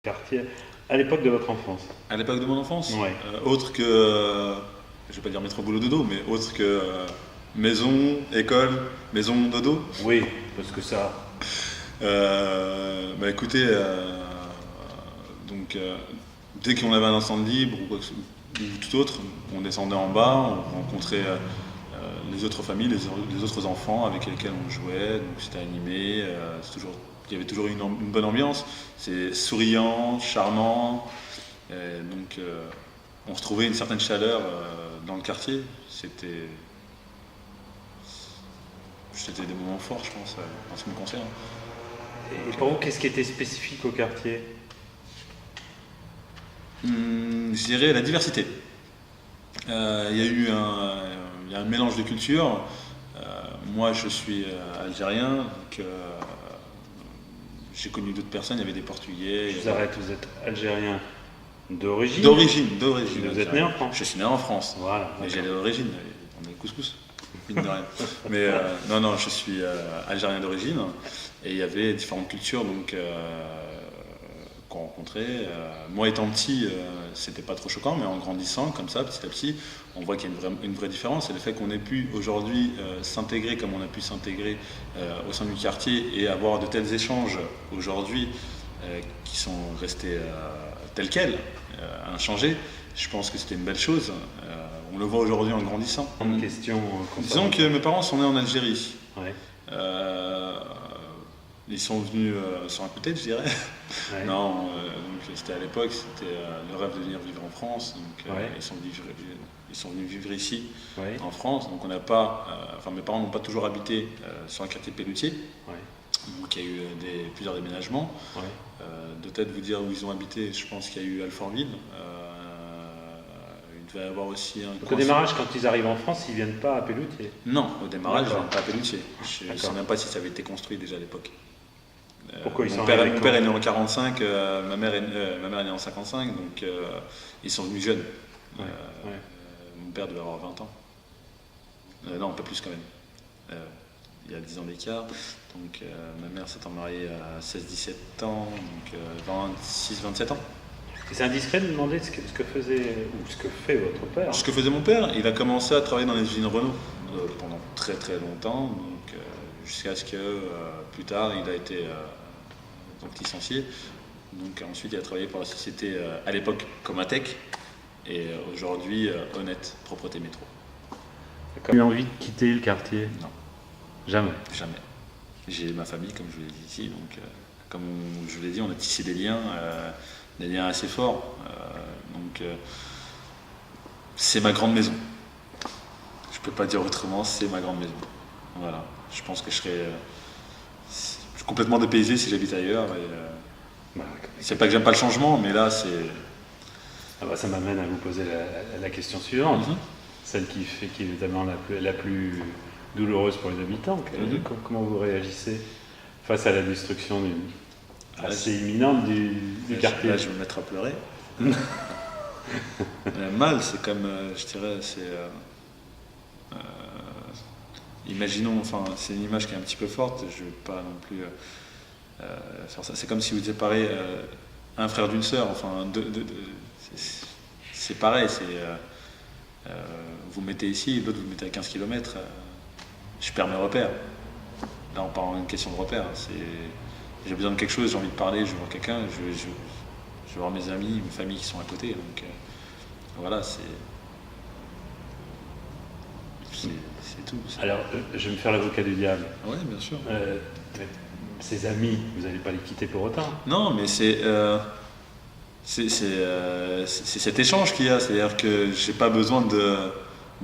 quartier à l'époque de votre enfance? À l'époque de mon enfance, Ouais. autre que, je vais pas dire métro boulot dodo, mais autre que maison, école, maison, dodo. Oui, parce que ça. Bah écoutez, donc dès qu'on avait un instant de libre ou, ou tout autre, on descendait en bas, on rencontrait les autres familles, les autres enfants avec lesquels on jouait, donc c'était animé, il y avait toujours une bonne ambiance, c'est souriant, charmant, donc on se trouvait une certaine chaleur dans le quartier, c'était des moments forts je pense en ce qui me concerne. Et pour vous, qu'est-ce qui était spécifique au quartier? Je dirais la diversité. Il y a un mélange de cultures. Moi, je suis algérien, donc j'ai connu d'autres personnes. Il y avait des Portugais. Je vous arrête, vous êtes algérien d'origine? D'origine. Vous êtes né en France? Je suis né en France. Voilà. Mais j'ai l'origine. On est couscous. Mine de rien. Mais non, je suis algérien d'origine. Et il y avait différentes cultures donc qu'on rencontrait. Moi étant petit, c'était pas trop choquant, mais en grandissant comme ça, petit à petit, on voit qu'il y a une vraie différence. Et le fait qu'on ait pu aujourd'hui s'intégrer comme on a pu s'intégrer au sein du quartier et avoir de tels échanges aujourd'hui qui sont restés tels quels, inchangés, je pense que c'était une belle chose. On le voit aujourd'hui en grandissant. Une question. Disons que mes parents sont nés en Algérie. Ouais. Ils sont venus sur un coup de tête, je dirais. Ouais. Non, donc c'était à l'époque, c'était le rêve de venir vivre en France. Donc Ouais. ils sont venus vivre ici, Ouais. en France. Donc on n'a pas, enfin mes parents n'ont pas toujours habité sur un quartier Pelletier. Ouais. Donc il y a eu plusieurs déménagements. Ouais. De tête vous dire où ils ont habité, je pense qu'il y a eu Alfortville. Il devait y avoir aussi un. Donc au démarrage, quand ils arrivent en France, ils viennent pas à Pelletier? Non, au démarrage, ils D'accord. viennent pas à Pelletier. Je ne sais D'accord. même pas si ça avait été construit déjà à l'époque. Pourquoi ils sont Mon père arrivés est né en 45, ma mère est née en 55, donc ils sont venus jeunes. Ouais. Mon père devait avoir 20 ans. Non, un peu plus quand même. Il y a 10 ans d'écart. Donc ma mère s'étant mariée à 16-17 ans, donc 26-27 ans. Et c'est indiscret de demander ce que faisait ou ce que fait votre père? Ce que faisait mon père, il a commencé à travailler dans les usines Renault pendant très très longtemps, donc, jusqu'à ce que plus tard il a été donc licencié. Donc ensuite il a travaillé pour la société à l'époque Comatec et aujourd'hui Honnête Propreté Métro. Vous avez eu envie de quitter le quartier? Non, Jamais. jamais. J'ai ma famille comme je vous l'ai dit ici, donc comme je vous l'ai dit, on a tissé des liens assez forts. Donc c'est ma grande maison. Je peux pas dire autrement, c'est ma grande maison. Voilà. Je pense que je serais complètement dépaysé si j'habite ailleurs. Et, c'est pas que j'aime pas le changement, mais là c'est. Ah bah, ça m'amène à vous poser la question suivante, Mhm. celle qui est évidemment la plus douloureuse pour les habitants. Comment vous réagissez face à la destruction assez imminente du quartier? Là, je vais me mettre à pleurer. Mal, c'est comme, je dirais, imaginons, enfin, c'est une image qui est un petit peu forte, je ne vais pas non plus faire ça. C'est comme si vous séparez un frère d'une sœur, enfin, c'est pareil, vous mettez ici, l'autre vous mettez à 15 km, je perds mes repères. Là, on parle d'une question de repères. J'ai besoin de quelque chose, j'ai envie de parler, je veux voir quelqu'un, je veux voir mes amis, mes familles qui sont à côté. Donc voilà, c'est tout. Alors, je vais me faire l'avocat du diable. Oui, bien sûr. Ces amis, vous n'allez pas les quitter pour autant? Non, mais c'est cet échange qu'il y a. C'est-à-dire que j'ai pas besoin de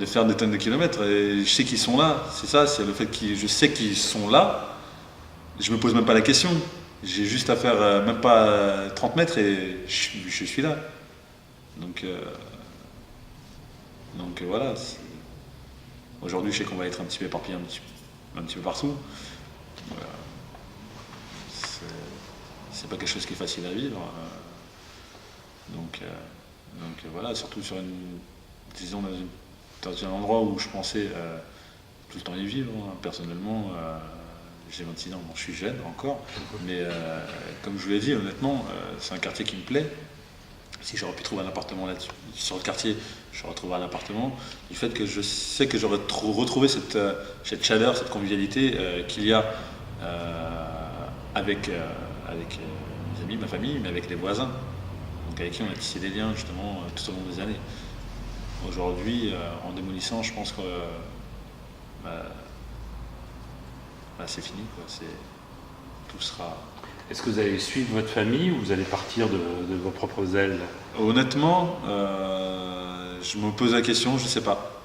faire des tonnes de kilomètres. Et je sais qu'ils sont là. C'est ça, c'est le fait que je sais qu'ils sont là. Je me pose même pas la question. J'ai juste à faire même pas 30 mètres et je suis là. Donc voilà. Aujourd'hui, je sais qu'on va être un petit peu éparpillé un petit peu partout. C'est pas quelque chose qui est facile à vivre. Donc voilà, surtout disons dans un endroit où je pensais tout le temps y vivre. Personnellement, j'ai 26 ans, bon, je suis jeune encore, mais comme je vous l'ai dit, honnêtement, c'est un quartier qui me plaît. Si j'aurais pu trouver un appartement là-dessus, sur le quartier, j'aurais trouvé un appartement. Du fait que je sais que j'aurais retrouvé cette chaleur, cette convivialité qu'il y a avec mes amis, ma famille, mais avec les voisins, donc avec qui on a tissé des liens justement tout au long des années. Aujourd'hui, en démolissant, je pense que c'est fini, quoi. Tout sera. Est-ce que vous allez suivre votre famille ou vous allez partir de vos propres ailes? Honnêtement, je me pose la question, je ne sais pas.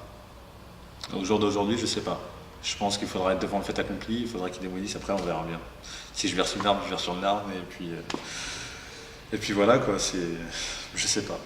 Au jour d'aujourd'hui, je ne sais pas. Je pense qu'il faudra être devant le fait accompli, il faudra qu'ils démolissent, après on verra bien. Si je verse une larme, je verse une larme, et puis voilà, quoi, je sais pas.